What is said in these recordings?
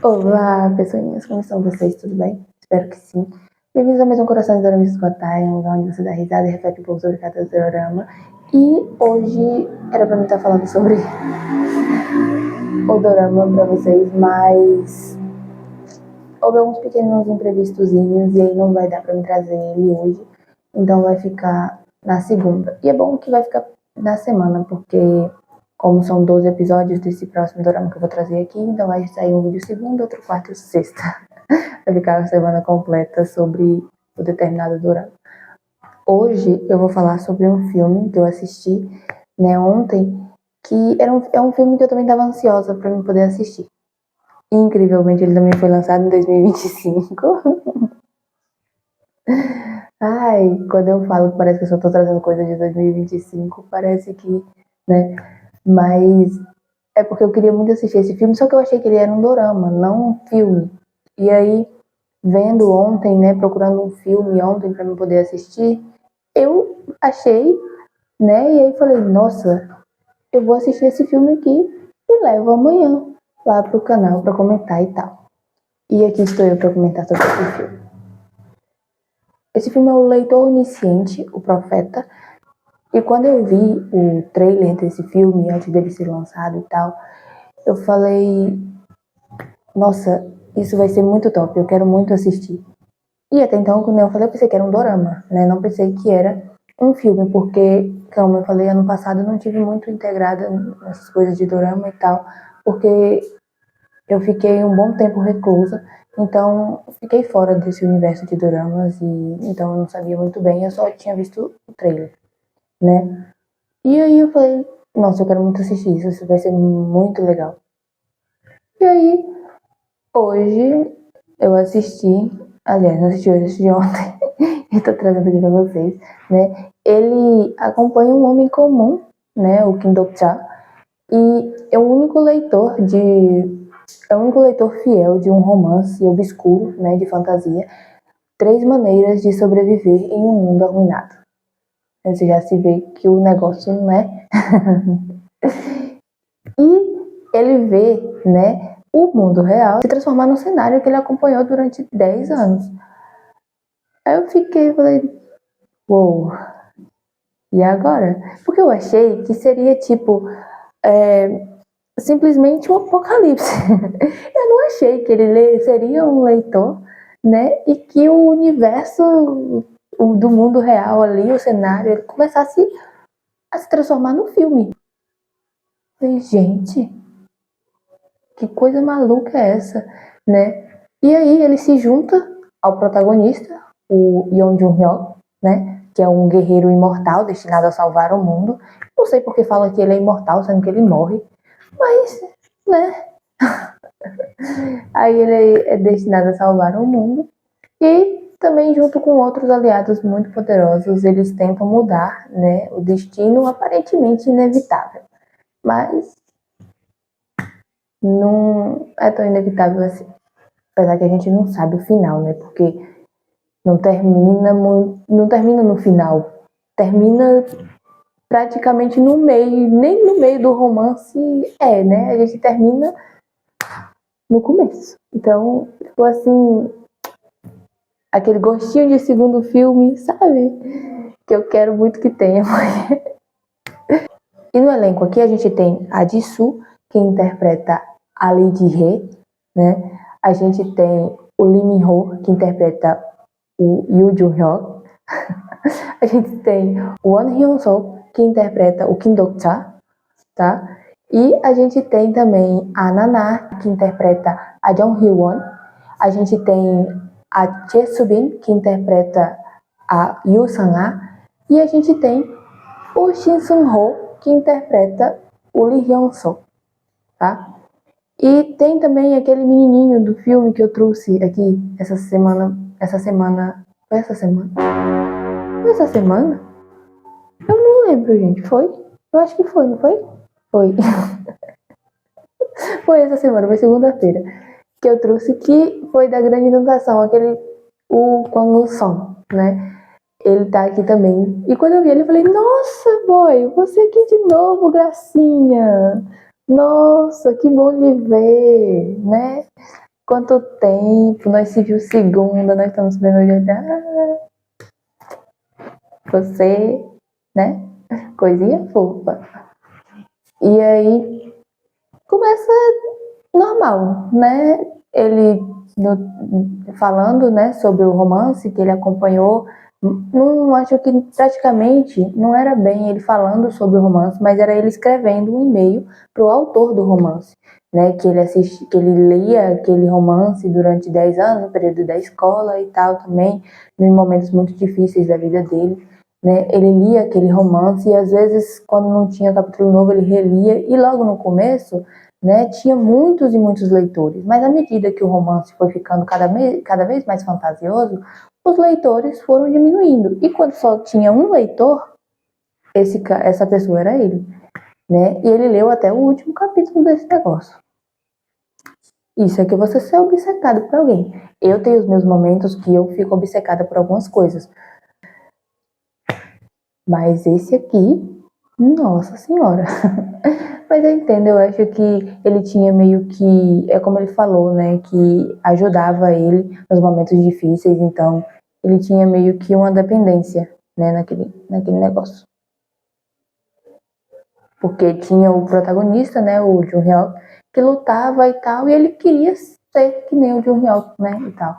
Olá, pessoinhas, como estão vocês? Tudo bem? Espero que sim. Bem-vindos a mais um Coração de Dorama Esgotar, um lugar onde você dá risada e reflete um pouco sobre cada dorama. E hoje era pra mim estar falando sobre o dorama pra vocês, mas houve alguns pequenos imprevistozinhos e aí não vai dar pra me trazer ele hoje, então vai ficar na segunda. E é bom que vai ficar na semana, porque como são 12 episódios desse próximo dorama que eu vou trazer aqui, então vai sair um vídeo segunda, outro quarta e sexta. Vai ficar a semana completa sobre o determinado dorama. Hoje eu vou falar sobre um filme que eu assisti, né, ontem, que é um filme que eu também estava ansiosa para me poder assistir. Incrivelmente, ele também foi lançado em 2025. Ai, quando eu falo que parece que eu só tô trazendo coisa de 2025, parece que, né? Mas é porque eu queria muito assistir esse filme, só que eu achei que ele era um dorama, não um filme. E aí, vendo ontem, né, procurando um filme ontem para me poder assistir, eu achei, né, e aí falei, nossa, eu vou assistir esse filme aqui e levo amanhã lá pro canal para comentar e tal. E aqui estou eu para comentar sobre esse filme. Esse filme é O Leitor Onisciente, O Profeta, e quando eu vi o trailer desse filme, antes dele ser lançado e tal, eu falei, nossa, isso vai ser muito top, eu quero muito assistir. E até então, quando eu falei, eu pensei que era um dorama, né? Não pensei que era um filme, porque, como eu falei, ano passado eu não tive muito integrada nessas coisas de dorama e tal, porque eu fiquei um bom tempo reclusa, então fiquei fora desse universo de doramas e então eu não sabia muito bem, eu só tinha visto o trailer, né? E aí eu falei, nossa, eu quero muito assistir isso vai ser muito legal. E aí, hoje eu assisti, aliás, não assisti hoje, assisti ontem, e tô trazendo aqui pra vocês, né? Ele acompanha um homem comum, né? O Kim Dok-cha, e é o único leitor fiel de um romance obscuro, né? De fantasia, 3 maneiras de sobreviver em um mundo arruinado. Você já se vê que o negócio, né? E ele vê, né? O mundo real se transformar num cenário que ele acompanhou durante 10 anos. Aí eu falei, uou, e agora? Porque eu achei que seria tipo simplesmente um apocalipse. Eu não achei que ele seria um leitor, né? E que o universo do mundo real ali, o cenário, ele começasse a se transformar no filme. Eu falei, gente, que coisa maluca é essa, né? E aí ele se junta ao protagonista, o Yeon Jun-hyuk, né? Que é um guerreiro imortal destinado a salvar o mundo. Não sei porque fala que ele é imortal, sendo que ele morre. Mas, né? Aí ele é destinado a salvar o mundo. E também junto com outros aliados muito poderosos, eles tentam mudar, né, o destino aparentemente inevitável. Mas não é tão inevitável assim. Apesar que a gente não sabe o final, né? Porque não termina no final. Termina praticamente no meio, nem no meio do romance né? A gente termina no começo. Então, ficou assim, aquele gostinho de segundo filme, sabe? Que eu quero muito que tenha. E no elenco aqui a gente tem a Jisoo, que interpreta a Lee Ji-hye, né? A gente tem o Lee Min-ho, que interpreta o Yoo Jun-hyuk. A gente tem o Won Hyun-soo, que interpreta o Kim Dok-cha, tá? E a gente tem também a Nana, que interpreta a Jung Hee-won. A gente tem a Choi Soo-bin, que interpreta a Yoo Sang-ah. E a gente tem o Shin Sung-ho, que interpreta o Lee Hyun-soo, tá? E tem também aquele menininho do filme que eu trouxe aqui essa semana. Foi essa semana? Foi essa semana? Eu não lembro, gente. Foi? Eu acho que foi, não foi? Foi. Foi essa semana, foi segunda-feira. Que eu trouxe que foi da grande inundação, o Kwang Song, né? Ele tá aqui também. E quando eu vi ele, eu falei, nossa, boy, você aqui de novo, gracinha. Nossa, que bom lhe ver, né? Quanto tempo, nós se viu segunda, nós estamos vendo hoje. Você, né? Coisinha fofa. E aí começa normal, né? Ele falando, né, sobre o romance que ele acompanhou. Não acho que praticamente não era bem ele falando sobre o romance, mas era ele escrevendo um e-mail para o autor do romance, né? Que ele lia aquele romance durante 10 anos, no período da escola e tal também, em momentos muito difíceis da vida dele. Né, ele lia aquele romance e às vezes quando não tinha capítulo novo ele relia e logo no começo, né, tinha muitos e muitos leitores, mas à medida que o romance foi ficando cada vez mais fantasioso, os leitores foram diminuindo e quando só tinha um leitor, essa pessoa era ele, né, e ele leu até o último capítulo desse negócio. Isso é que você ser obcecado por alguém. Eu tenho os meus momentos que eu fico obcecada por algumas coisas. Mas esse aqui, nossa senhora. Mas eu entendo, eu acho que ele tinha meio que, é como ele falou, né, que ajudava ele nos momentos difíceis, então ele tinha meio que uma dependência, né, naquele negócio. Porque tinha o protagonista, né, o Jun Hyuk, que lutava e tal, e ele queria ser que nem o Jun Hyuk, né, e tal.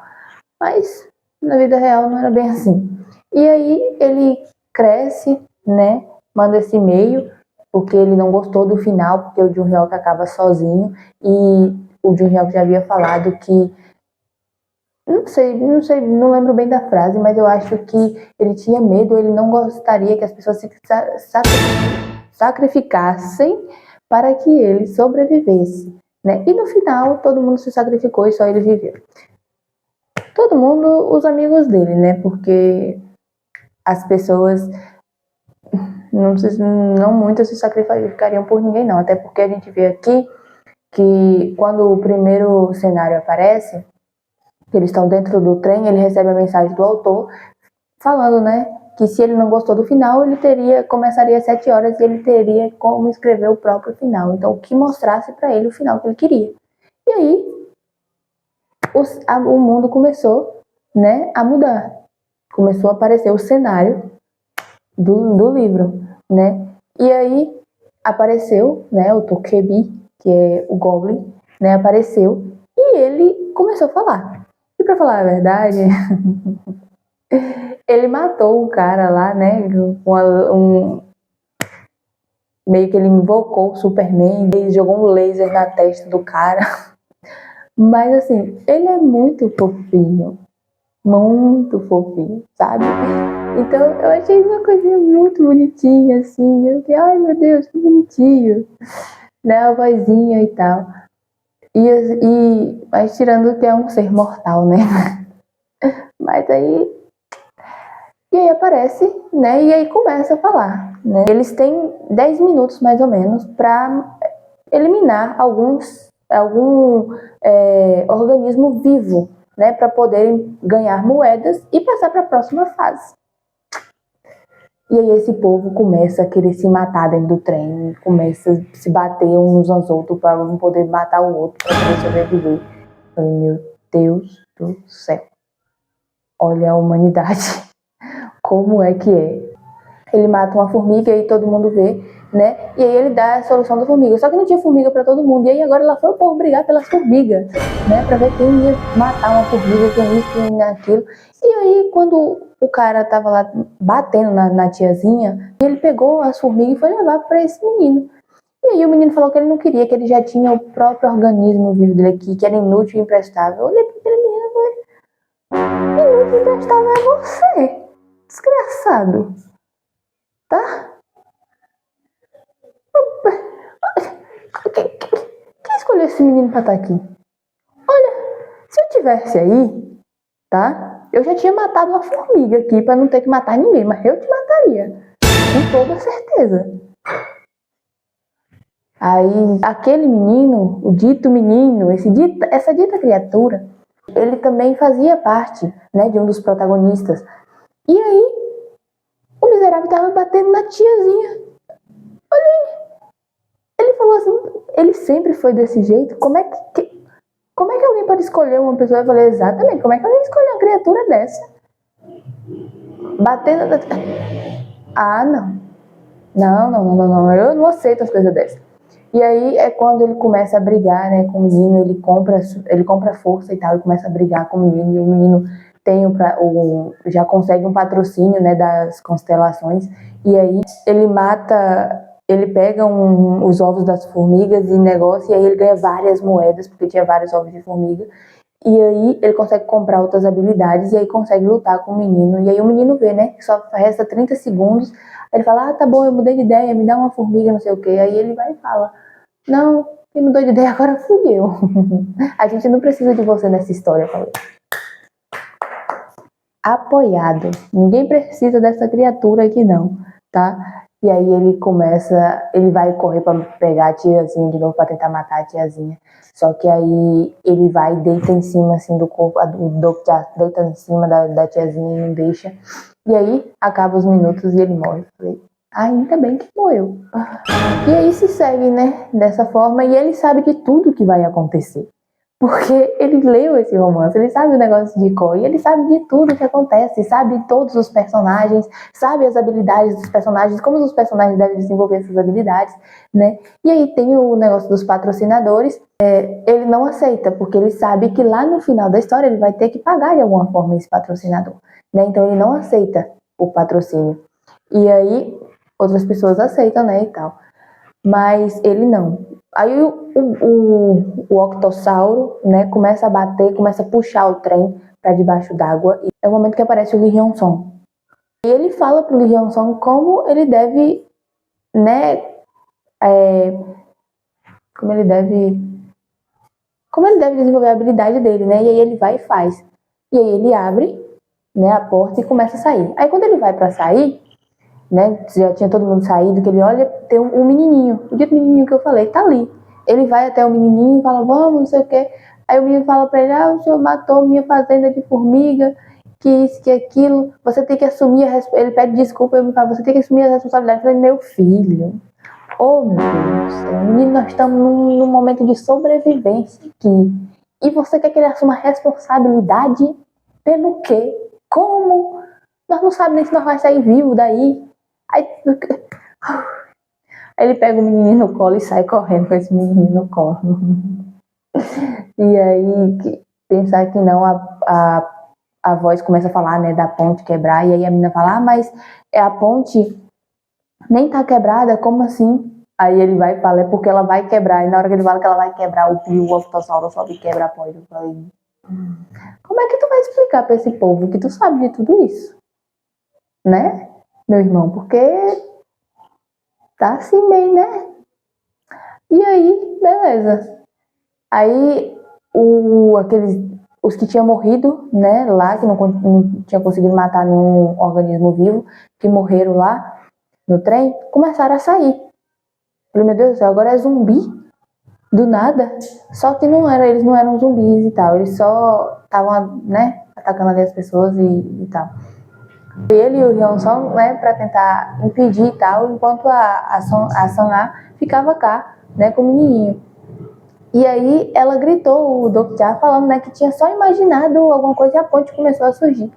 Mas na vida real não era bem assim. E aí ele cresce, né, manda esse e-mail, porque ele não gostou do final, porque o Jun Hyuk acaba sozinho, e o Jun Hyuk já havia falado que, não lembro bem da frase, mas eu acho que ele tinha medo, ele não gostaria que as pessoas se sacrificassem para que ele sobrevivesse, né? E no final todo mundo se sacrificou e só ele viveu. Todo mundo, os amigos dele, né? Porque as pessoas não muitas se sacrificariam por ninguém, não. Até porque a gente vê aqui que quando o primeiro cenário aparece, que eles estão dentro do trem, ele recebe a mensagem do autor falando, né? Que se ele não gostou do final, começaria às 7 horas e ele teria como escrever o próprio final. Então, o que mostrasse para ele o final que ele queria. E aí, o mundo começou, né, a mudar. Começou a aparecer o cenário do livro, né? E aí apareceu, né, o Tokebi, que é o Goblin, né, apareceu e ele começou a falar. E pra falar a verdade, ele matou um cara lá, né, meio que ele invocou o Superman, ele jogou um laser na testa do cara. Mas assim, ele é muito fofinho, sabe? Então eu achei uma coisinha muito bonitinha, assim. Eu fiquei, ai meu Deus, que bonitinho. Né, a vozinha e tal. Mas tirando que é um ser mortal, né? Mas aí. E aí aparece, né? E aí começa a falar. Né? Eles têm 10 minutos mais ou menos para eliminar algum organismo vivo, né? Para poderem ganhar moedas e passar para a próxima fase. E aí esse povo começa a querer se matar dentro do trem, começa a se bater uns aos outros para um poder matar o outro, para poder sobreviver. Eu falei, meu Deus do céu. Olha a humanidade. Como é que é? Ele mata uma formiga e todo mundo vê, né? E aí ele dá a solução da formiga. Só que não tinha formiga para todo mundo. E aí agora lá foi o povo brigar pelas formigas, né? Para ver quem ia matar uma formiga, quem isso, quem aquilo. E aí quando o cara tava lá batendo na tiazinha, ele pegou as formigas e foi levar para esse menino. E aí o menino falou que ele não queria, que ele já tinha o próprio organismo vivo dele aqui, que era inútil e imprestável. Eu olhei para aquele menino e falei, inútil e imprestável é você, desgraçado, tá? Quem escolheu esse menino pra estar aqui? Olha, se eu tivesse aí, tá? Eu já tinha matado uma formiga aqui pra não ter que matar ninguém, mas eu te mataria. Com toda certeza. Aí, aquele menino, o dito menino, essa dita criatura, ele também fazia parte, né, de um dos protagonistas. E aí, o miserável tava batendo na tiazinha. Olha aí. Ele falou assim, ele sempre foi desse jeito? Como é que alguém pode escolher uma pessoa? Eu falei, exatamente, como é que alguém escolhe uma criatura dessa? Batendo... Ah, não. Não, eu não aceito as coisas dessas. E aí é quando ele começa a brigar, né, com o menino, ele compra força e tal, e começa a brigar com o menino, e o menino já consegue um patrocínio, né, das constelações, e aí ele pega os ovos das formigas e negócio, e aí ele ganha várias moedas, porque tinha vários ovos de formiga, e aí ele consegue comprar outras habilidades, e aí consegue lutar com o menino, e aí o menino vê, né, que só resta 30 segundos, aí ele fala, tá bom, eu mudei de ideia, me dá uma formiga, não sei o que, aí ele vai e fala, não, quem mudou de ideia agora fui eu. A gente não precisa de você nessa história, eu falei. Apoiado. Ninguém precisa dessa criatura aqui não, tá? E aí ele vai correr pra pegar a tiazinha de novo, pra tentar matar a tiazinha. Só que aí ele vai e deita em cima, assim, do corpo, o Dr. deita em cima da tiazinha e não deixa. E aí, acaba os minutos e ele morre. Eu falei, ainda bem que morreu. E aí se segue, né, dessa forma, e ele sabe de tudo que vai acontecer. Porque ele leu esse romance, ele sabe o negócio de cor, e ele sabe de tudo que acontece, sabe todos os personagens, sabe as habilidades dos personagens, como os personagens devem desenvolver essas habilidades, né? E aí tem o negócio dos patrocinadores, ele não aceita, porque ele sabe que lá no final da história ele vai ter que pagar de alguma forma esse patrocinador, né? Então ele não aceita o patrocínio. E aí outras pessoas aceitam, né, e tal. Mas ele não. Aí o octossauro, né, começa a bater, começa a puxar o trem para debaixo d'água. E é o momento que aparece o Lee Hyun-song. E ele fala pro Lee Hyun-song como ele deve, né, como ele deve desenvolver a habilidade dele, né? E aí ele vai e faz. E aí ele abre, né, a porta e começa a sair. Aí quando ele vai para sair, né, já tinha todo mundo saído, que ele olha, tem um menininho, o dito menininho que eu falei, tá ali. Ele vai até o menininho e fala, vamos, não sei o quê. Aí o menino fala pra ele, o senhor matou minha fazenda de formiga, que isso, que aquilo, você tem que assumir ele pede desculpa, ele fala, você tem que assumir a responsabilidade. Eu falei, meu filho, oh meu Deus do céu, menino, nós estamos num momento de sobrevivência aqui, e você quer que ele assuma responsabilidade pelo quê? Como? Nós não sabemos nem se nós vamos sair vivo daí. Aí ele pega o menino no colo e sai correndo com esse menino no colo. E aí, pensar que não, a voz começa a falar, né, da ponte quebrar, e aí a menina fala, mas a ponte nem tá quebrada, como assim? Aí ele vai e fala, é porque ela vai quebrar, e na hora que ele fala que ela vai quebrar, o octossauro sobe e quebra a ponte. Eu falei, como é que tu vai explicar pra esse povo que tu sabe de tudo isso? Né, meu irmão? Porque tá assim meio, né? E aí, beleza. Aí, os que tinham morrido, né, lá, que não tinha conseguido matar nenhum organismo vivo, que morreram lá no trem, começaram a sair. Falei, meu Deus do céu, agora é zumbi? Do nada? Só que eles não eram zumbis e tal, eles só estavam, né, atacando ali as pessoas e tal. Ele e o Hyun-song, né, pra tentar impedir e tal, enquanto a Sun-A ficava cá, né, com o menininho. E aí ela gritou, o Dokja, falando, né, que tinha só imaginado alguma coisa e a ponte começou a surgir.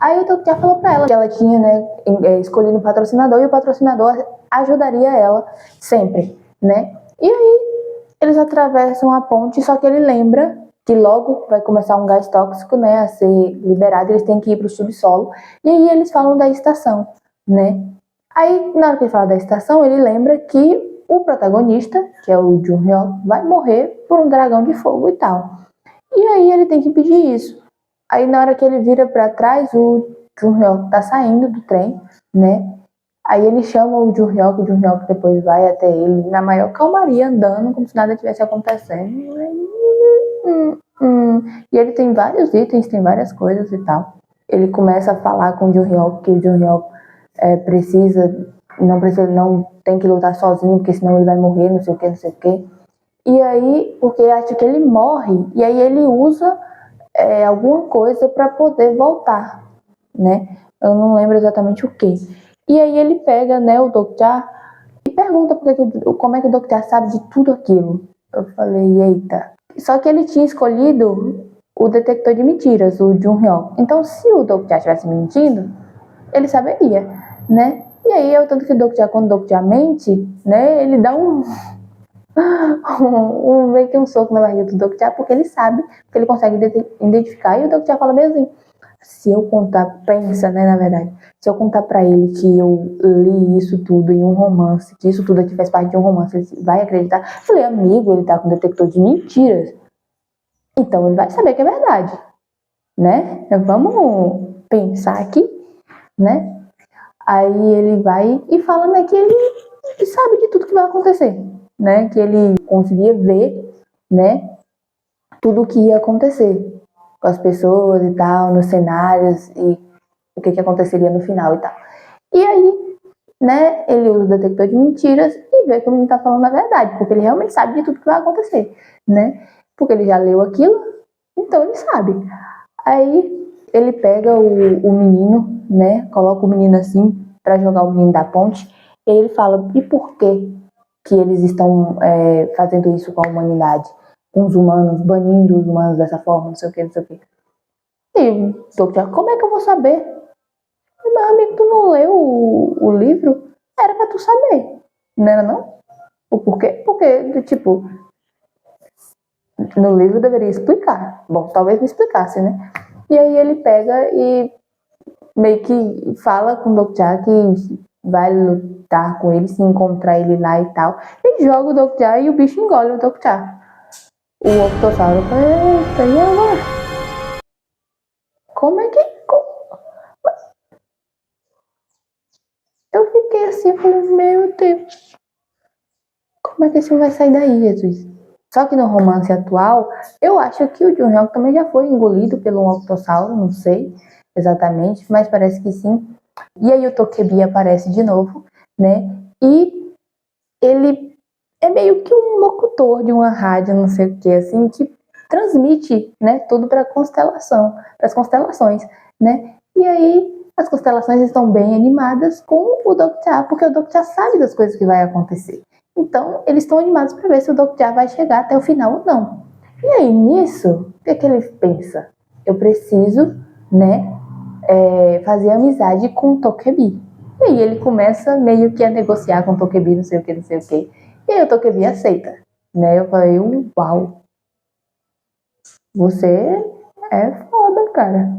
Aí o Dokja falou pra ela que ela tinha, né, escolhido um patrocinador e o patrocinador ajudaria ela sempre, né. E aí eles atravessam a ponte, só que ele lembra que logo vai começar um gás tóxico, né, a ser liberado, eles têm que ir pro subsolo. E aí eles falam da estação, né. Aí, na hora que ele fala da estação, ele lembra que o protagonista, que é o Jun-hyuk, vai morrer por um dragão de fogo e tal. E aí ele tem que impedir isso. Aí na hora que ele vira pra trás, o Jun-hyuk tá saindo do trem, né? Aí ele chama o Jun-hyuk depois vai até ele na maior calmaria, andando, como se nada tivesse acontecendo. E ele tem vários itens, tem várias coisas e tal. Ele começa a falar com o Jun-hyuk, que o Jun-hyuk não tem que lutar sozinho, porque senão ele vai morrer, não sei o que, não sei o que. E aí, porque acha que ele morre, e aí ele usa alguma coisa para poder voltar, né? Eu não lembro exatamente o que. E aí ele pega, né, o Dokja e pergunta como é que o Dr. sabe de tudo aquilo. Eu falei, eita. Só que ele tinha escolhido o detector de mentiras, o Jun-hyuk. Então, se o Dr. estivesse mentindo, ele saberia, né? E aí, tanto que o Dr. quando o Dr. mente, né, ele dá meio que um soco na barriga do Dr. porque ele sabe, porque ele consegue identificar. E o Dr. fala mesmo assim, se eu contar, pensa, né, na verdade, se eu contar pra ele que eu li isso tudo em um romance, que isso tudo aqui faz parte de um romance, ele vai acreditar? Eu falei, amigo, ele tá com um detector de mentiras. Então ele vai saber que é verdade, né? Vamos pensar aqui, né? Aí ele vai e fala, né, que ele sabe de tudo que vai acontecer, né? Que ele conseguia ver, né, tudo o que ia acontecer com as pessoas e tal, nos cenários e o que aconteceria no final e tal. E aí, né, ele usa o detector de mentiras e vê que o menino tá falando a verdade, porque ele realmente sabe de tudo que vai acontecer, né? Porque ele já leu aquilo, então ele sabe. Aí ele pega o menino, né, coloca o menino assim pra jogar o menino da ponte, e aí ele fala, e por que eles estão fazendo isso com a humanidade? Com os humanos, banindo os humanos dessa forma, não sei o que, não sei o que. E, doutor, como é que eu vou saber? Meu amigo, tu não leu o livro? Era pra tu saber, não era não? O porquê? Porque, tipo, no livro deveria explicar. Bom, talvez não explicasse, né? E aí ele pega e meio que fala com o Dr. que vai lutar com ele, se encontrar ele lá e tal. E joga o Dr. e o bicho engole o Dr. O Octossauro fala, eita, e agora? Como é que... Eu fiquei assim, eu falei, meu Deus, como é que esse vai sair daí, Jesus? Só que no romance atual, eu acho que o Jun-hyuk também já foi engolido pelo Octossauro, não sei exatamente, mas parece que sim. E aí o Tokebi aparece de novo, né? E ele é meio que um locutor de uma rádio, não sei o que, assim, que transmite, né, tudo para constelação, para as constelações, né? E aí as constelações estão bem animadas com o Dr. porque o Dr. sabe das coisas que vai acontecer. Então, eles estão animados para ver se o Dr. vai chegar até o final ou não. E aí, nisso, o que é que ele pensa? Eu preciso, né, fazer amizade com o Tokebi. E aí ele começa meio que a negociar com o Tokebi, não sei o que, não sei o que. E aí o Tokebi aceita, né? Eu falei, uau, você é foda, cara.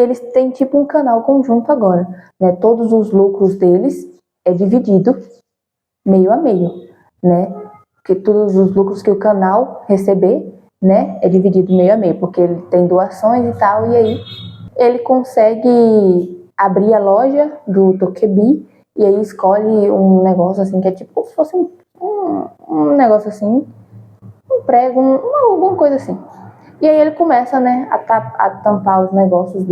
Eles têm tipo um canal conjunto agora, né? Todos os lucros deles é dividido meio a meio, né? Porque todos os lucros que o canal receber, né, é dividido meio a meio, porque ele tem doações e tal, e aí ele consegue abrir a loja do Tokebi e aí escolhe um negócio assim que é tipo como se fosse um negócio assim, um prego, alguma coisa assim. E aí ele começa, né, a tampar os negócios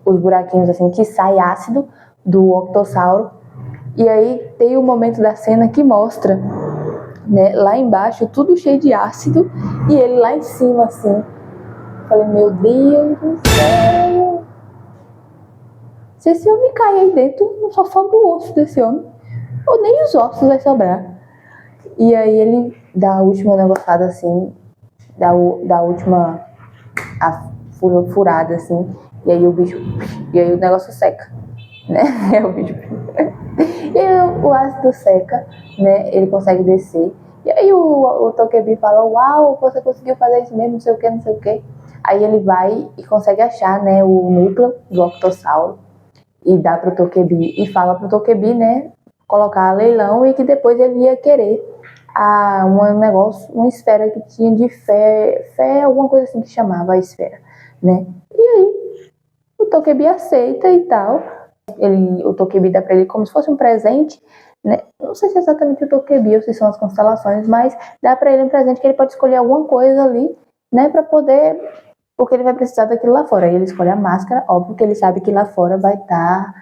os buraquinhos assim que sai ácido do Octossauro. E aí tem o momento da cena que mostra, né, lá embaixo tudo cheio de ácido e ele lá em cima assim. Falei, meu Deus do céu. Se esse homem cair aí dentro, não só sobra o osso desse homem. Ou nem os ossos vai sobrar. E aí ele dá a última negociada assim, dá a última furada assim, e aí o bicho, e aí o negócio seca, né? É o bicho. E aí o ácido seca, né? Ele consegue descer. E aí o Tokebi fala, uau, você conseguiu fazer isso mesmo, não sei o que, não sei o que. Aí ele vai e consegue achar, né, o núcleo do Octossauro e dá pro Tokebi e fala pro Tokebi, né, colocar a leilão e que depois ele ia querer um negócio, uma esfera que tinha de fé, alguma coisa assim que chamava a esfera, né? E aí o Tokebi aceita e tal. O Tokebi dá para ele como se fosse um presente, né? Não sei se é exatamente o Tokebi ou se são as constelações, mas dá para ele um presente que ele pode escolher alguma coisa ali, né, para poder, porque ele vai precisar daquilo lá fora. Aí ele escolhe a máscara, óbvio que ele sabe que lá fora vai estar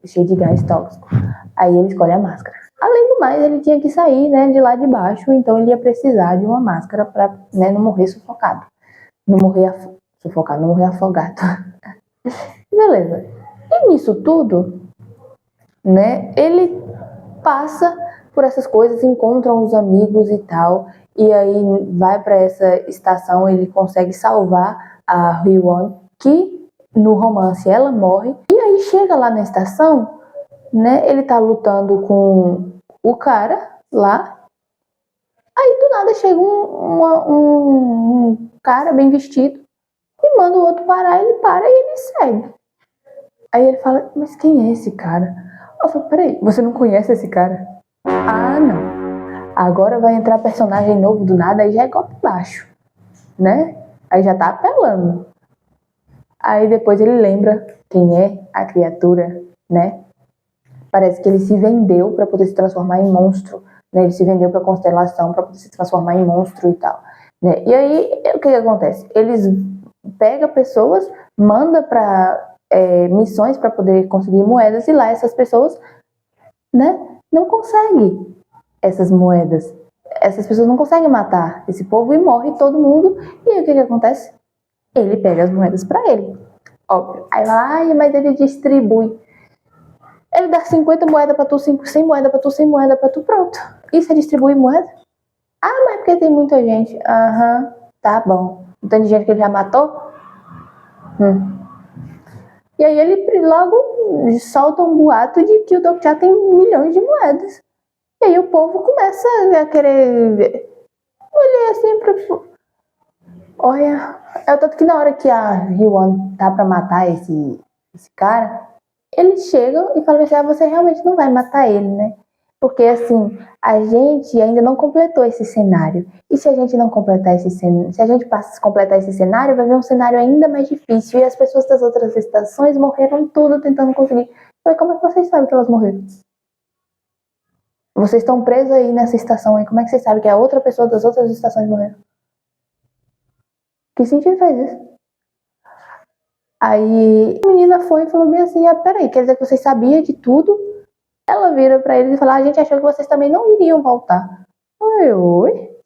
cheio de gás tóxico. Aí ele escolhe a máscara. Além do mais, ele tinha que sair, né, de lá de baixo, então ele ia precisar de uma máscara para, né, não morrer sufocado. Não morrer sufocado, não morrer afogado. Beleza. E nisso tudo, né? Ele passa por essas coisas, encontram os amigos e tal, e aí vai para essa estação, ele consegue salvar a Hee-won, que no romance ela morre, e aí chega lá na estação, né? Ele tá lutando com o cara lá, aí do nada chega um cara bem vestido e manda o outro parar, ele para e ele segue. Aí ele fala, mas quem é esse cara? Eu falo, peraí, você não conhece esse cara? Ah, não. Agora vai entrar personagem novo do nada, aí já é golpe baixo, né? Aí já tá apelando. Aí depois ele lembra quem é a criatura, né? Parece que ele se vendeu para poder se transformar em monstro, né? Ele se vendeu para a constelação para poder se transformar em monstro e tal, né? E aí o que acontece? Eles pegam pessoas, manda para missões para poder conseguir moedas e lá essas pessoas, né? Não conseguem essas moedas. Essas pessoas não conseguem matar esse povo e morre todo mundo. E aí o que acontece? Ele pega as moedas para ele. Óbvio. Aí vai, ai, mas ele distribui. Ele dá 50 moedas pra tu, 100 moedas pra tu, 100 moedas pra tu, pronto. Isso é distribuir moeda? Ah, mas porque tem muita gente. Aham, tá bom. Não tem gente que ele já matou? E aí ele logo solta um boato de que o Dr. Já tem milhões de moedas. E aí o povo começa a querer olhar assim pra... Olha, é o tanto que na hora que a Hee-won tá pra matar esse cara, eles chegam e falam assim, ah, você realmente não vai matar ele, né? Porque assim, a gente ainda não completou esse cenário. E se a gente não completar esse cenário, se a gente completar esse cenário, vai vir um cenário ainda mais difícil. E as pessoas das outras estações morreram tudo tentando conseguir. Mas como é que vocês sabem que elas morreram? Vocês estão presos aí nessa estação aí, como é que vocês sabem que a outra pessoa das outras estações morreu? Que sentido faz isso? Aí a menina foi e falou bem assim, ah, peraí, quer dizer que vocês sabiam de tudo? Ela vira pra eles e fala, a gente achou que vocês também não iriam voltar. Oi?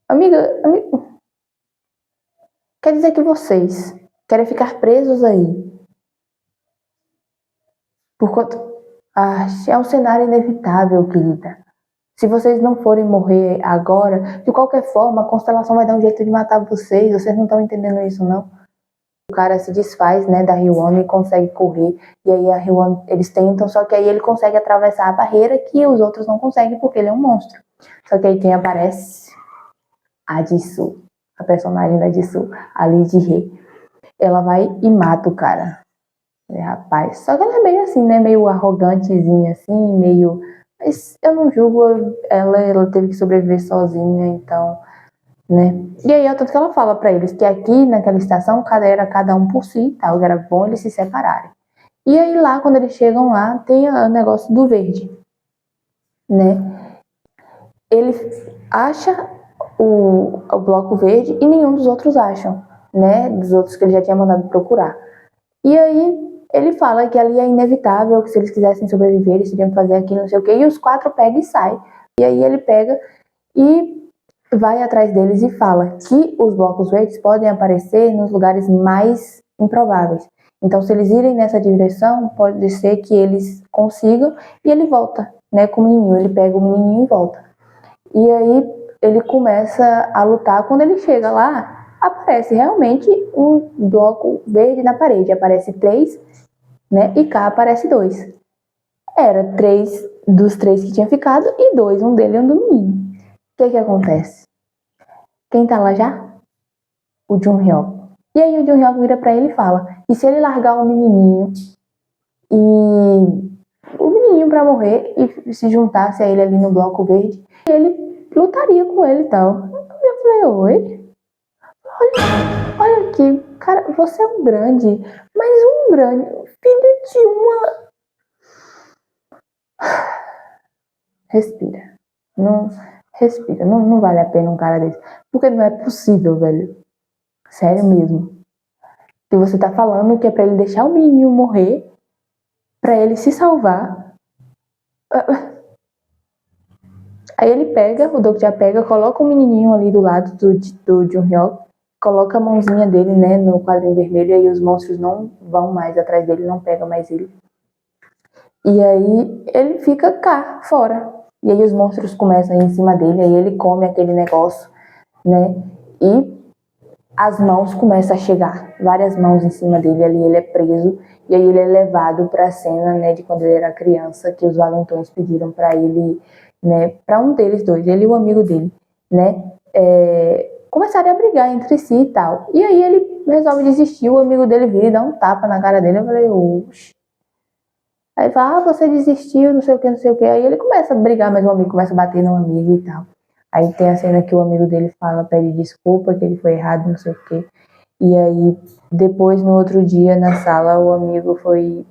Amiga, quer dizer que vocês querem ficar presos aí? Por quanto... Ah, é um cenário inevitável, querida. Se vocês não forem morrer agora, de qualquer forma, a constelação vai dar um jeito de matar vocês. Vocês não estão entendendo isso, não? O cara se desfaz, né, da Hee-won e consegue correr. E aí a Hee-won, eles tentam, só que aí ele consegue atravessar a barreira que os outros não conseguem porque ele é um monstro. Só que aí quem aparece? A Jisoo. A personagem da Jisoo, a Lee Ji-hye. Ela vai e mata o cara. Rapaz, só que ela é meio assim, né, meio arrogantezinha assim, meio... Mas eu não julgo ela teve que sobreviver sozinha, então... Né? E aí é tanto que ela fala pra eles que aqui naquela estação era cada um por si, tal, era bom eles se separarem. E aí lá, quando eles chegam lá, tem o negócio do verde, né? Ele acha o bloco verde e nenhum dos outros acham, né? Dos outros que ele já tinha mandado procurar. E aí ele fala que ali é inevitável, que se eles quisessem sobreviver, eles teriam que fazer aquilo, não sei o quê, e os quatro pegam e saem. E aí ele pega e vai atrás deles e fala que os blocos verdes podem aparecer nos lugares mais improváveis. Então, se eles irem nessa direção, pode ser que eles consigam e ele volta, né, com o menininho. Ele pega o menininho e volta. E aí ele começa a lutar. Quando ele chega lá, aparece realmente um bloco verde na parede. Aparece 3, né, e cá aparece 2. Era 3 dos 3 que tinha ficado e 2, um dele e um do menino. O que acontece? Quem tá lá já? O Jun-hyuk. E aí o Jun-hyuk vira pra ele e fala, e se ele largar o menininho pra morrer e se juntasse a ele ali no bloco verde, ele lutaria com ele e tal. Eu falei, oi? Olha aqui, cara, você é um grande, mas um grande, filho de uma... Respira. Não, respira. Não vale a pena um cara desse. Porque não é possível, velho. Sério mesmo. Que você tá falando que é pra ele deixar o menino morrer, pra ele se salvar. Aí ele pega, o Doug já pega, coloca o menininho ali do lado do Jun-hyuk, coloca a mãozinha dele, né, no quadrinho vermelho, e aí os monstros não vão mais atrás dele, não pegam mais ele. E aí ele fica cá, fora. E aí os monstros começam a ir em cima dele, aí ele come aquele negócio, né? E as mãos começam a chegar, várias mãos em cima dele, ali ele é preso. E aí ele é levado para a cena, né, de quando ele era criança, que os valentões pediram para ele, né, para um deles dois, ele e o amigo dele, né, começarem a brigar entre si e tal. E aí ele resolve desistir, o amigo dele vira e dá um tapa na cara dele. Eu falei, oxe. Aí ele fala, você desistiu, não sei o que, não sei o que. Aí ele começa a brigar, mas o amigo começa a bater no amigo e tal. Aí tem a cena que o amigo dele fala, pede desculpa, que ele foi errado, não sei o que. E aí, depois, no outro dia, na sala, o amigo foi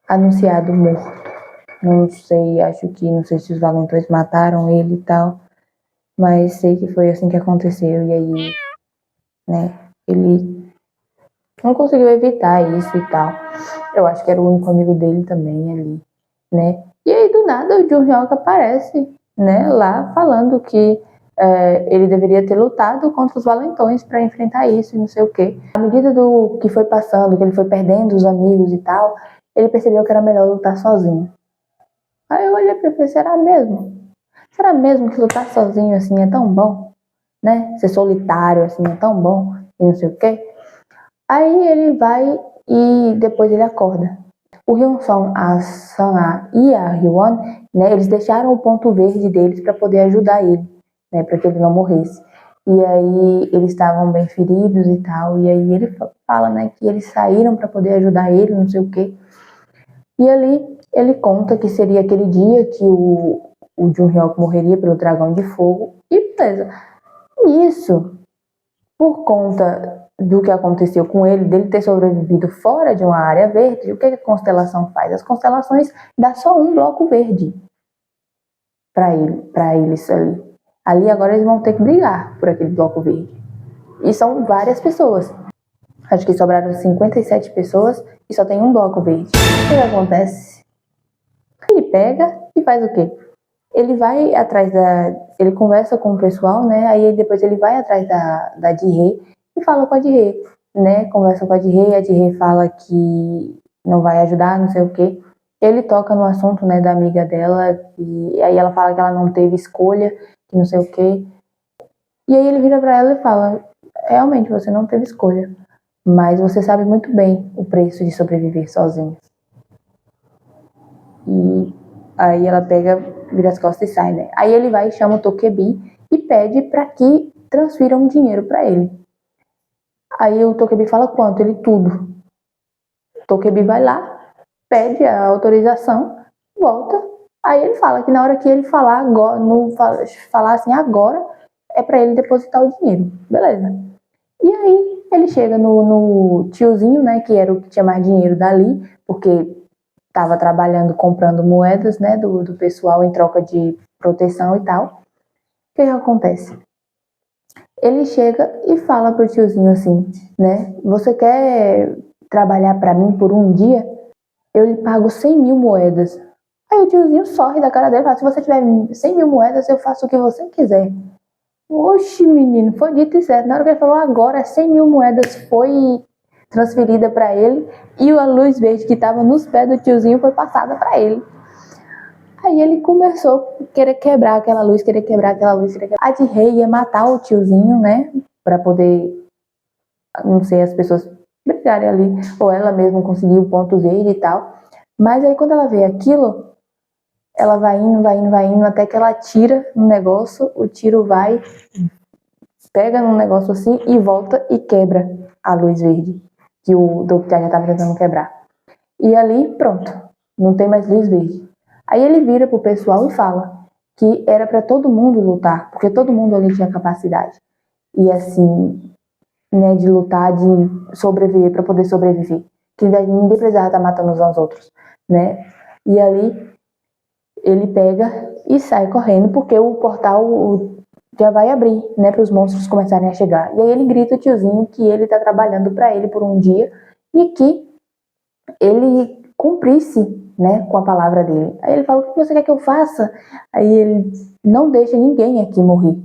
anunciado morto. Não sei, não sei se os valentões mataram ele e tal, mas sei que foi assim que aconteceu. E aí, né, ele não conseguiu evitar isso e tal. Eu acho que era o único amigo dele também ali, né. E aí, do nada, o Jun Hyuk aparece, né, lá falando que ele deveria ter lutado contra os valentões para enfrentar isso e não sei o que. À medida do que foi passando, que ele foi perdendo os amigos e tal, ele percebeu que era melhor lutar sozinho. Aí eu olhei pra ele e falei, será mesmo? Será mesmo que lutar sozinho assim é tão bom? Né? Ser solitário assim é tão bom e não sei o que. Aí ele vai e depois ele acorda. O Hyun-sung, a Sang-ah e a Hyun, né, eles deixaram o ponto verde deles para poder ajudar ele, né, para que ele não morresse. E aí eles estavam bem feridos e tal, e aí ele fala, né, que eles saíram para poder ajudar ele, não sei o quê. E ali ele conta que seria aquele dia que o Jun Hyuk morreria pelo dragão de fogo, e beleza. Isso, por conta do que aconteceu com ele, dele ter sobrevivido fora de uma área verde, o que a constelação faz? As constelações dão só um bloco verde para eles ali. Ali agora eles vão ter que brigar por aquele bloco verde. E são várias pessoas. Acho que sobraram 57 pessoas e só tem um bloco verde. O que acontece? Ele pega e faz o quê? Ele vai atrás ele conversa com o pessoal, né? Aí depois ele vai atrás da Ji-hye e fala com a Ji-hye, né? Conversa com a Ji-hye fala que não vai ajudar, não sei o quê. Ele toca no assunto, né, da amiga dela, e aí ela fala que ela não teve escolha, que não sei o quê. E aí ele vira pra ela e fala, realmente, você não teve escolha, mas você sabe muito bem o preço de sobreviver sozinho. E aí ela pega, vira as costas e sai, né? Aí ele vai e chama o Tokebi e pede para que transfiram dinheiro para ele. Aí o Tokebi fala quanto? Ele tudo. O Tokebi vai lá, pede a autorização, volta. Aí ele fala que na hora que ele falar agora, não falar assim agora, é para ele depositar o dinheiro. Beleza. E aí ele chega no tiozinho, né, que era o que tinha mais dinheiro dali, porque estava trabalhando comprando moedas, né, do pessoal em troca de proteção e tal. O que acontece? Ele chega e fala pro tiozinho assim, né, você quer trabalhar para mim por um dia? Eu lhe pago 100 mil moedas. Aí o tiozinho sorri da cara dele e fala, se você tiver 100 mil moedas, eu faço o que você quiser. Oxe, menino, foi dito e certo. Na hora que ele falou agora, 100 mil moedas foi transferida para ele e a luz verde que estava nos pés do tiozinho foi passada para ele. Aí ele começou a querer quebrar aquela luz, querer quebrar aquela luz, querer quebrar. A de rei ia matar o tiozinho, né? Para poder, não sei, as pessoas brigarem ali, ou ela mesma conseguir o ponto verde e tal. Mas aí quando ela vê aquilo, ela vai indo, vai indo, vai indo, até que ela tira no negócio, o tiro vai, pega num negócio assim e volta e quebra a luz verde, que o Dr. já estava tentando quebrar. E ali, pronto, não tem mais luz verde. Aí ele vira pro pessoal e fala que era para todo mundo lutar, porque todo mundo ali tinha capacidade. E assim, né, de lutar, de sobreviver, para poder sobreviver. Que ninguém precisava estar matando uns aos outros, né? E ali ele pega e sai correndo, porque o portal já vai abrir, né, para os monstros começarem a chegar. E aí ele grita o tiozinho que ele tá trabalhando para ele por um dia e que ele cumprisse, né, com a palavra dele. Aí ele fala, o que você quer que eu faça? Aí ele, não deixa ninguém aqui morrer.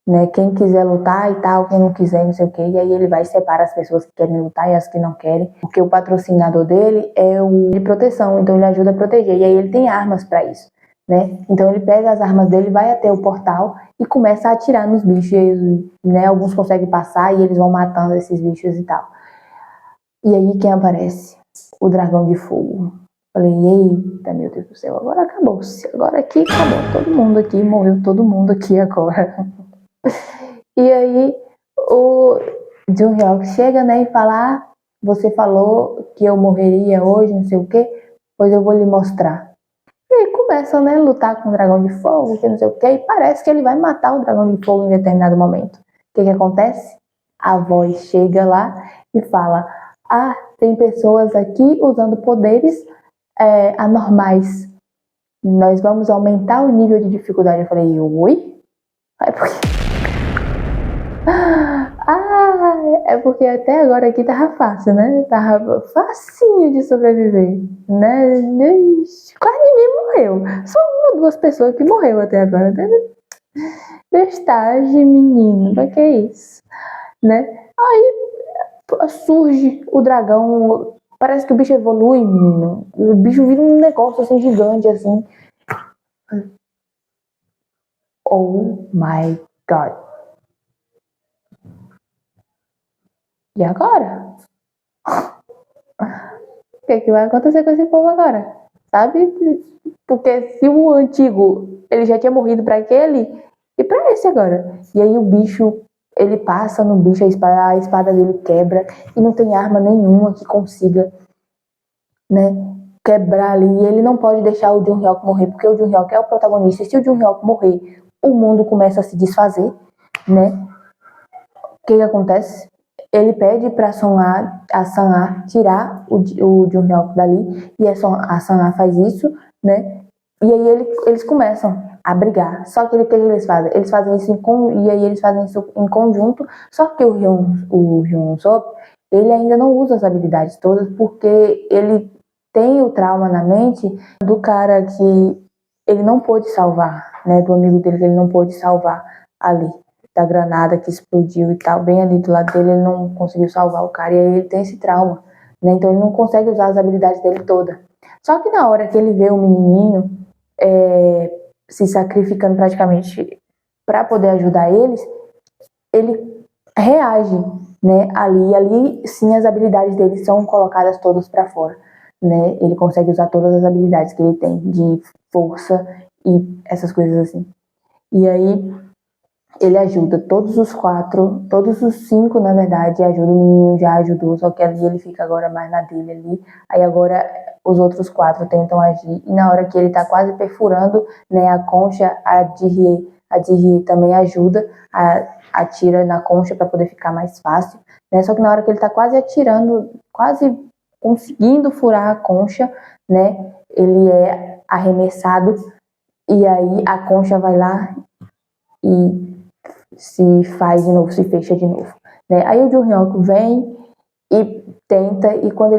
né? Quem quiser lutar e tal, quem não quiser, não sei o quê. E aí ele vai e separa as pessoas que querem lutar e as que não querem. Porque o patrocinador dele é o de proteção, então ele ajuda a proteger. E aí ele tem armas para isso, né? Então ele pega as armas dele, vai até o portal e começa a atirar nos bichos, né? Alguns conseguem passar e eles vão matando esses bichos e tal. E aí quem aparece? O dragão de fogo. Falei, eita, meu Deus do céu, agora acabou-se. Agora aqui acabou. Todo mundo aqui, morreu todo mundo aqui agora. E aí o Jun-hyuk chega, né, e fala, você falou que eu morreria hoje, não sei o quê, pois eu vou lhe mostrar. E aí começam, né, a lutar com o dragão de fogo, que não sei o quê, e parece que ele vai matar o dragão de fogo em determinado momento. O que acontece? A voz chega lá e fala, tem pessoas aqui usando poderes anormais. Nós vamos aumentar o nível de dificuldade. Eu falei, oi? É porque... é porque até agora aqui tava fácil, né? Tava facinho de sobreviver, né? Quase ninguém morreu. Só uma ou duas pessoas que morreu até agora. Bestagem, menino. Pra que é isso? Né? Aí surge o dragão. Parece que o bicho evolui, menino. O bicho vira um negócio assim gigante, assim. Oh my God. E agora? O que vai acontecer com esse povo agora? Sabe? Porque se o antigo, ele já tinha morrido para aquele, e para esse agora? E aí o bicho, ele passa no bicho, a espada dele quebra, e não tem arma nenhuma que consiga, né, quebrar ali. E ele não pode deixar o Jun-hyuk morrer, porque o Jun-hyuk é o protagonista, e se o Jun-hyuk morrer, o mundo começa a se desfazer, né? O que acontece? Ele pede para a Sun-A tirar o Jun-hyuk dali, e a Sun-A faz isso, né? E aí eles começam a brigar. Só que o que eles fazem? Eles fazem isso e aí eles fazem isso em conjunto. Só que o Hyun-sop, ele ainda não usa as habilidades todas, porque ele tem o trauma na mente do cara que ele não pôde salvar, né? Do amigo dele que ele não pôde salvar ali, da granada que explodiu e tal, bem ali do lado dele, ele não conseguiu salvar o cara, e aí ele tem esse trauma, né? Então ele não consegue usar as habilidades dele toda. Só que na hora que ele vê o menininho se sacrificando praticamente para poder ajudar eles, ele reage, né? Ali sim as habilidades dele são colocadas todas para fora, né? Ele consegue usar todas as habilidades que ele tem de força e essas coisas assim. E aí ele ajuda todos os quatro, todos os cinco, na verdade, ajuda. O menino já ajudou, só que ali ele fica agora mais na dele ali. Aí agora os outros quatro tentam agir. E na hora que ele tá quase perfurando, né, a concha, a Ji-hye também ajuda, atira na concha para poder ficar mais fácil, né? Só que na hora que ele tá quase atirando, quase conseguindo furar a concha, né, ele é arremessado e aí a concha vai lá e se faz de novo, se fecha de novo, né? Aí o Jun-hyuk vem e tenta, e quando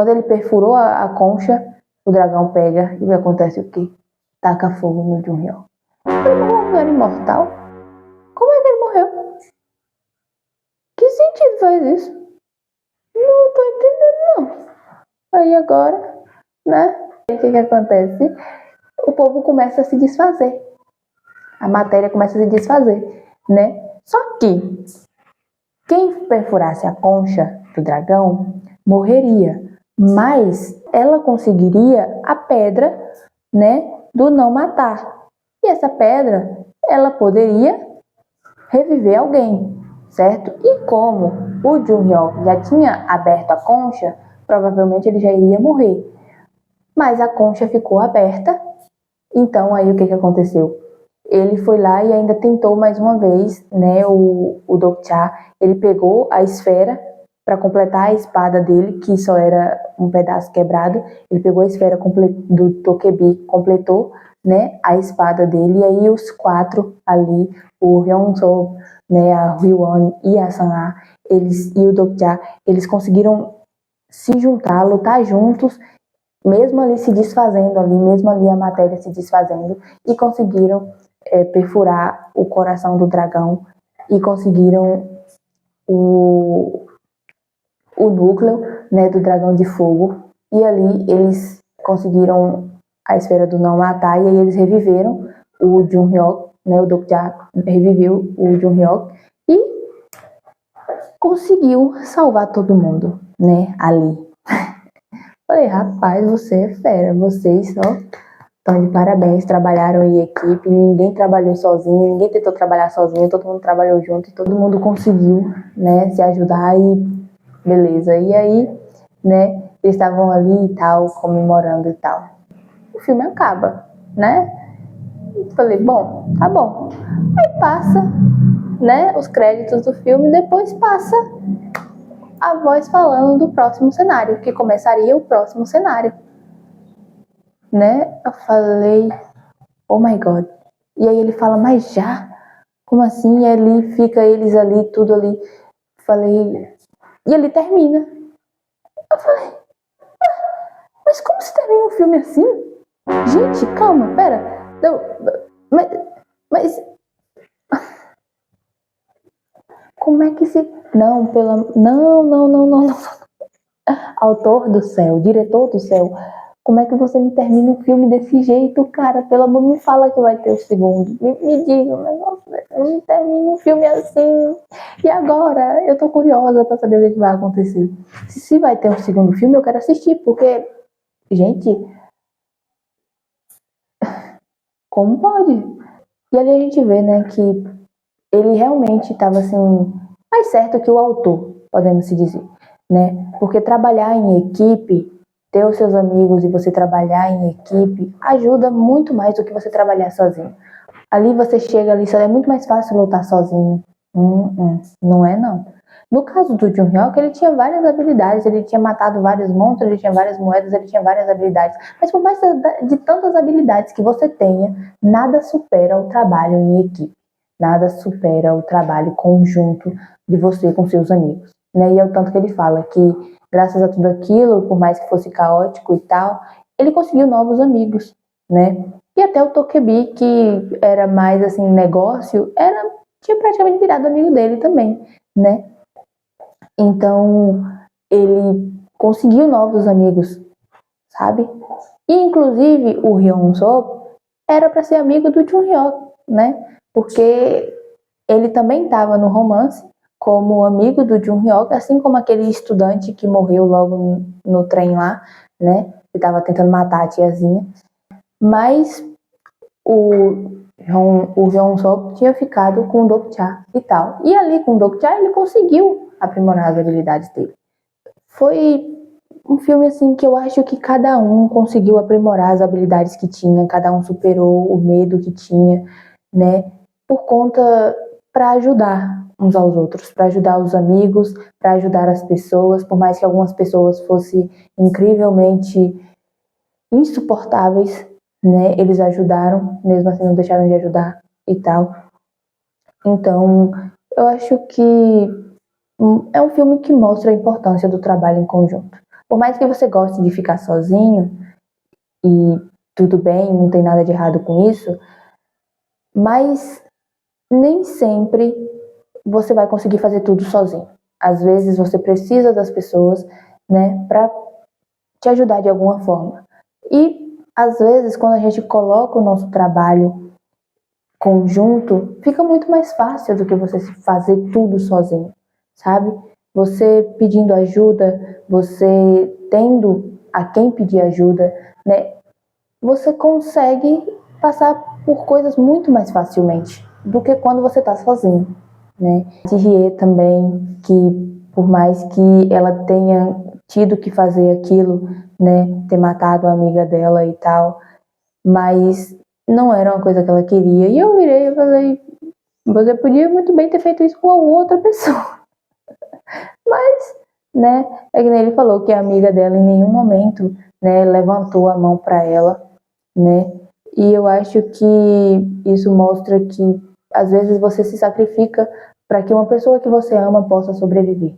ele perfurou a concha, o dragão pega e acontece o quê? Taca fogo no Jun-hyuk. Ele morreu, não era imortal? Como é que ele morreu? Que sentido faz isso? Não tô entendendo, não. Aí agora, né? O que acontece? O povo começa a se desfazer. A matéria começa a se desfazer, né? Só que quem perfurasse a concha do dragão morreria, mas ela conseguiria a pedra, né, do não matar. E essa pedra, ela poderia reviver alguém, certo? E como o Jun-hyuk já tinha aberto a concha, provavelmente ele já iria morrer. Mas a concha ficou aberta, então aí o que aconteceu? Ele foi lá e ainda tentou mais uma vez, né, o Dokcha, ele pegou a esfera para completar a espada dele, que só era um pedaço quebrado, ele pegou a esfera do Tokebi, completou, né, a espada dele, e aí os quatro ali, o Hyun-soo, né, a Hwon e a Sun-A, e o Dokcha, eles conseguiram se juntar, lutar juntos, mesmo ali se desfazendo ali, mesmo ali a matéria se desfazendo, e conseguiram perfurar o coração do dragão e conseguiram o núcleo, né, do dragão de fogo. E ali eles conseguiram a esfera do não matar e aí eles reviveram o Jun-hyuk, né, o Dokja reviveu o Jun-hyuk e conseguiu salvar todo mundo, né, ali. Falei, rapaz, você é fera, vocês só estão de parabéns, trabalharam em equipe, ninguém trabalhou sozinho, ninguém tentou trabalhar sozinho, todo mundo trabalhou junto e todo mundo conseguiu, né, se ajudar e beleza. E aí, né, eles estavam ali e tal, comemorando e tal. O filme acaba, né? Falei, bom, tá bom. Aí passa, né, os créditos do filme, depois passa a voz falando do próximo cenário, que começaria o próximo cenário, né? Eu falei, oh my God. E aí ele fala, mas já? Como assim? E ali fica eles ali, tudo ali. Falei, e ele termina. Eu falei, mas como se termina um filme assim? Gente, calma, pera. Não, mas como é que se... Não, pela... Não. Autor do céu, diretor do céu, como é que você me termina um filme desse jeito, cara? Pelo amor, me fala que vai ter o segundo. Me diga um negócio, me termina um filme assim. E agora? Eu tô curiosa pra saber o que vai acontecer. Se vai ter um segundo filme, eu quero assistir, porque, gente, como pode? E ali a gente vê, né, que ele realmente estava assim, mais certo que o autor, podemos se dizer, né? Porque trabalhar em equipe, ter os seus amigos e você trabalhar em equipe, ajuda muito mais do que você trabalhar sozinho. Ali você chega ali, é muito mais fácil lutar sozinho. Não é não. No caso do Jun-hyuk, ele tinha várias habilidades, ele tinha matado vários monstros, ele tinha várias moedas, ele tinha várias habilidades. Mas por mais de tantas habilidades que você tenha, nada supera o trabalho em equipe. Nada supera o trabalho conjunto de você com seus amigos, né? E é o tanto que ele fala que, graças a tudo aquilo, por mais que fosse caótico e tal, ele conseguiu novos amigos, né? E até o Tokebi, que era mais assim, negócio, tinha praticamente virado amigo dele também, né? Então, ele conseguiu novos amigos, sabe? E, inclusive, o Hyun-soo era para ser amigo do Jun-hyuk, né? Porque ele também estava no romance como amigo do Jun-hyuk, assim como aquele estudante que morreu logo no trem lá, né? Que estava tentando matar a tiazinha. Mas o Hyun-soo tinha ficado com o Dokja e tal. E ali com o Dokja ele conseguiu aprimorar as habilidades dele. Foi um filme assim que eu acho que cada um conseguiu aprimorar as habilidades que tinha, cada um superou o medo que tinha, né? Por conta, para ajudar uns aos outros, para ajudar os amigos, para ajudar as pessoas, por mais que algumas pessoas fossem incrivelmente insuportáveis, né? Eles ajudaram, mesmo assim não deixaram de ajudar e tal. Então, eu acho que é um filme que mostra a importância do trabalho em conjunto. Por mais que você goste de ficar sozinho, e tudo bem, não tem nada de errado com isso, mas nem sempre você vai conseguir fazer tudo sozinho. Às vezes você precisa das pessoas, né, para te ajudar de alguma forma. E às vezes quando a gente coloca o nosso trabalho conjunto, fica muito mais fácil do que você fazer tudo sozinho, sabe? Você pedindo ajuda, você tendo a quem pedir ajuda, né? Você consegue passar por coisas muito mais facilmente do que quando você está sozinho, né? Rie também, que por mais que ela tenha tido que fazer aquilo, né, ter matado a amiga dela e tal, mas não era uma coisa que ela queria. E eu virei e falei, você podia muito bem ter feito isso com outra pessoa. Mas, né, é que nem ele falou que a amiga dela em nenhum momento, né, levantou a mão para ela, né? E eu acho que isso mostra que às vezes você se sacrifica para que uma pessoa que você ama possa sobreviver.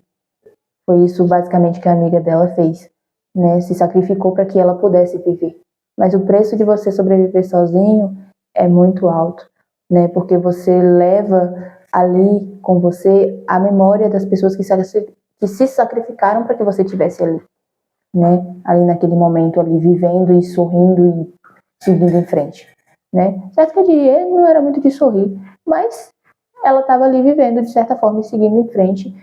Foi isso basicamente que a amiga dela fez, né? Se sacrificou para que ela pudesse viver. Mas o preço de você sobreviver sozinho é muito alto. né? Porque você leva ali com você a memória das pessoas que se sacrificaram para que você estivesse ali, né? Ali naquele momento ali, vivendo e sorrindo e seguindo em frente, né? Certo que a Diê não era muito de sorrir, mas ela estava ali vivendo de certa forma e seguindo em frente,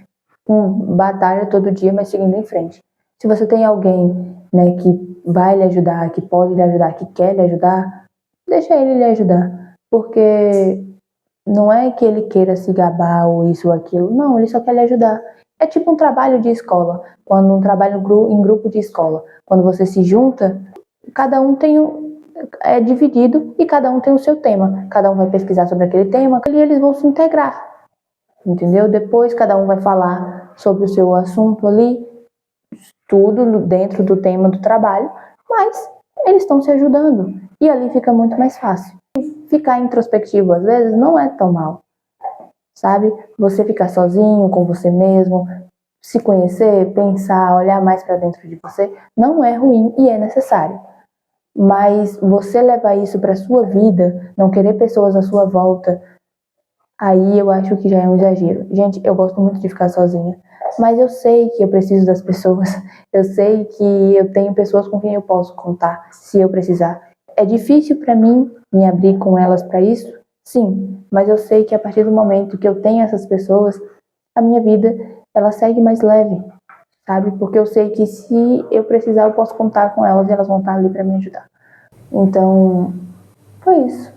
com batalha todo dia, mas seguindo em frente. Se você tem alguém, né, que vai lhe ajudar, que pode lhe ajudar, que quer lhe ajudar, deixa ele lhe ajudar, porque não é que ele queira se gabar ou isso ou aquilo, não, ele só quer lhe ajudar. É tipo um trabalho de escola, quando um trabalho em grupo de escola, quando você se junta, cada um é dividido e cada um tem o seu tema. Cada um vai pesquisar sobre aquele tema e eles vão se integrar, entendeu? Depois cada um vai falar sobre o seu assunto ali, tudo dentro do tema do trabalho, mas eles estão se ajudando e ali fica muito mais fácil. Ficar introspectivo às vezes não é tão mal, sabe? Você ficar sozinho com você mesmo, se conhecer, pensar, olhar mais para dentro de você, não é ruim e é necessário. Mas você levar isso para sua vida, não querer pessoas à sua volta, aí eu acho que já é um exagero. Gente, eu gosto muito de ficar sozinha, mas eu sei que eu preciso das pessoas. Eu sei que eu tenho pessoas com quem eu posso contar se eu precisar. É difícil para mim me abrir com elas para isso? Sim, mas eu sei que a partir do momento que eu tenho essas pessoas, a minha vida ela segue mais leve, sabe? Porque eu sei que se eu precisar, eu posso contar com elas e elas vão estar ali para me ajudar. Então, foi isso.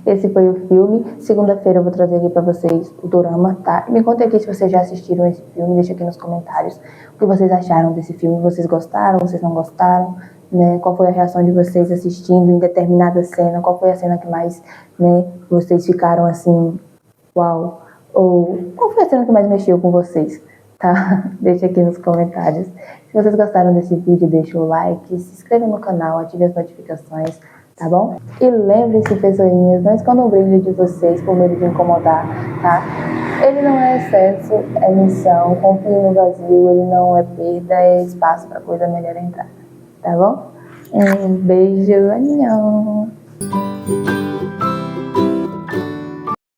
Esse foi o filme. Segunda-feira eu vou trazer aqui pra vocês o dorama, tá? Me contem aqui se vocês já assistiram esse filme, deixa aqui nos comentários o que vocês acharam desse filme. Vocês gostaram, vocês não gostaram, né? Qual foi a reação de vocês assistindo em determinada cena? Qual foi a cena que mais, né, vocês ficaram assim, uau? Ou qual foi a cena que mais mexeu com vocês? Tá? Deixa aqui nos comentários. Se vocês gostaram desse vídeo, deixa o like, se inscreva no canal, ative as notificações, tá bom? E lembrem-se, pessoinhas, não escondam o brilho de vocês por medo de incomodar, tá? Ele não é excesso, é missão, confie no vazio, ele não é perda, é espaço para coisa melhor entrar, tá bom? Um beijo, anhão!